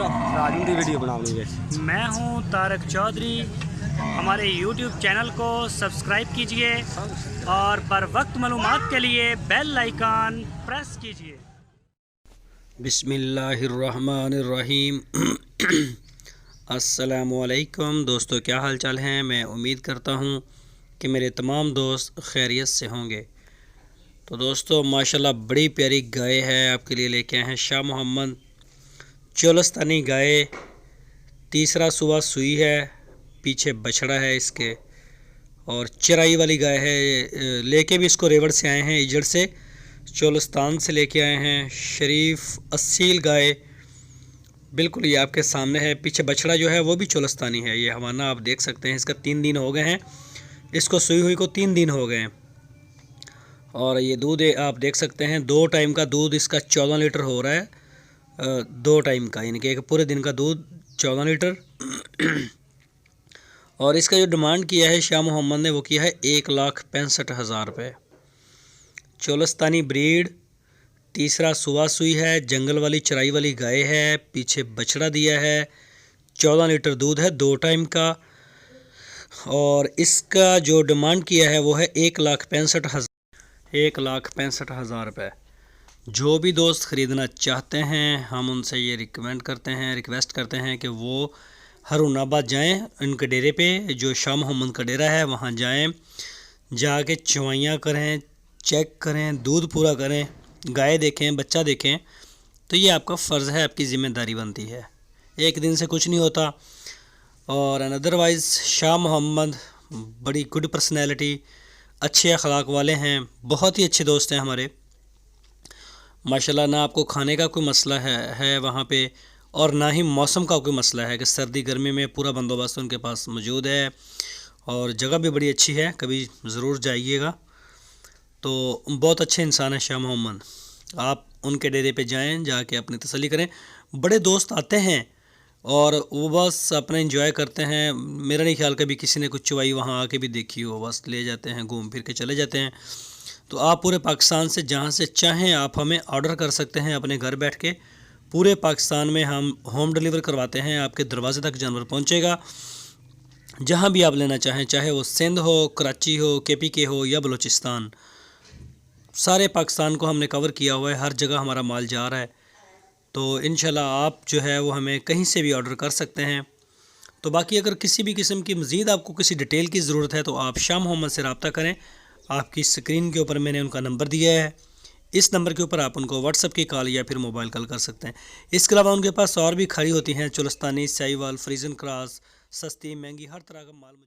राजू की वीडियो बनानी है। मैं हूं तारक चौधरी। हमारे YouTube चैनल को सब्सक्राइब कीजिए और बर वक्त मालूमात के लिए बेल आइकन प्रेस कीजिए। बिस्मिल्लाहिर्रहमानिर्रहीम। अस्सलामुअलैकुम दोस्तों, क्या हाल चाल हैं। मैं उम्मीद करता हूं कि मेरे तमाम दोस्त खैरियत से होंगे। तो दोस्तों माशाल्लाह बड़ी प्यारी गाय है, आपके लिए लेके आए हैं शाह मोहम्मद चोलस्तानी गाय। तीसरा सुबह सुई है, पीछे बछड़ा है इसके, और चराई वाली गाय है। लेके भी इसको रेवड़ से आए हैं, इजड़ से, चोलस्तान से लेके आए हैं। शरीफ असील गाय बिल्कुल ये आपके सामने है। पीछे बछड़ा जो है वो भी चोलस्तानी है। ये हवाना आप देख सकते हैं, इसका 3 दिन हो गए हैं, इसको सुई हुई को 3 दिन हो गए हैं। और ये दूध आप देख सकते हैं, 2 टाइम का दूध इसका 14 लीटर हो रहा है। 2 टाइम का, यानी कि एक पूरे दिन का दूध 14 लीटर। और इसका जो डिमांड किया है शाह मोहम्मद ने, वो किया है 1,65,000 रुपये। चोलस्तानी ब्रीड, तीसरा सुबह सुई है, जंगल वाली चराई वाली गाय है, पीछे बछड़ा दिया है, 14 लीटर दूध है 2 टाइम का। और इसका जो डिमांड किया है वो है 1,65,000 रुपये। जो भी दोस्त ख़रीदना चाहते हैं, हम उनसे ये रिक्वेस्ट करते हैं कि वो हरूनाबाद जाएं, उनके डेरे पे, जो शाह मोहम्मद का डेरा है, वहाँ जाएं, जाके चवाइयाँ करें, चेक करें, दूध पूरा करें, गाय देखें, बच्चा देखें। तो ये आपका फ़र्ज़ है, आपकी ज़िम्मेदारी बनती है। एक दिन से कुछ नहीं होता। और अदरवाइज़ शाह मोहम्मद बड़ी गुड पर्सनैलिटी, अच्छे अखलाक वाले हैं, बहुत ही अच्छे दोस्त हैं हमारे माशाल्लाह। ना आपको खाने का कोई मसला है वहाँ पे, और ना ही मौसम का कोई मसला है कि सर्दी गर्मी में पूरा बंदोबस्त उनके पास मौजूद है। और जगह भी बड़ी अच्छी है, कभी ज़रूर जाइएगा। तो बहुत अच्छे इंसान है शाह मोहम्मद। आप उनके डेरे पे जाएं, जाके अपनी तसल्ली करें। बड़े दोस्त आते हैं और वो बस अपना एंजॉय करते हैं। मेरा नहीं ख्याल कभी किसी ने कुछ चवाई वहाँ आके भी देखी हो, बस ले जाते हैं, घूम फिर के चले जाते हैं। तो आप पूरे पाकिस्तान से जहाँ से चाहें आप हमें ऑर्डर कर सकते हैं अपने घर बैठ के। पूरे पाकिस्तान में हम होम डिलीवर करवाते हैं, आपके दरवाजे तक जानवर पहुँचेगा। जहाँ भी आप लेना चाहें, चाहे वो सिंध हो, कराची हो, KPK हो या बलूचिस्तान, सारे पाकिस्तान को हमने कवर किया हुआ है, हर जगह हमारा माल जा रहा है। तो इंशाल्लाह आप जो है वो हमें कहीं से भी ऑर्डर कर सकते हैं। तो बाकी अगर किसी भी किस्म की मज़ीद आपको किसी डिटेल की ज़रूरत है तो आप शाह मोहम्मद से रब्ता करें। आपकी स्क्रीन के ऊपर मैंने उनका नंबर दिया है, इस नंबर के ऊपर आप उनको व्हाट्सएप की कॉल या फिर मोबाइल कॉल कर सकते हैं। इसके अलावा उनके पास और भी खड़ी होती हैं, चोलस्तानी, साहिवाल, फ्रीजन क्रॉस, सस्ती महंगी हर तरह का माल मौजूद।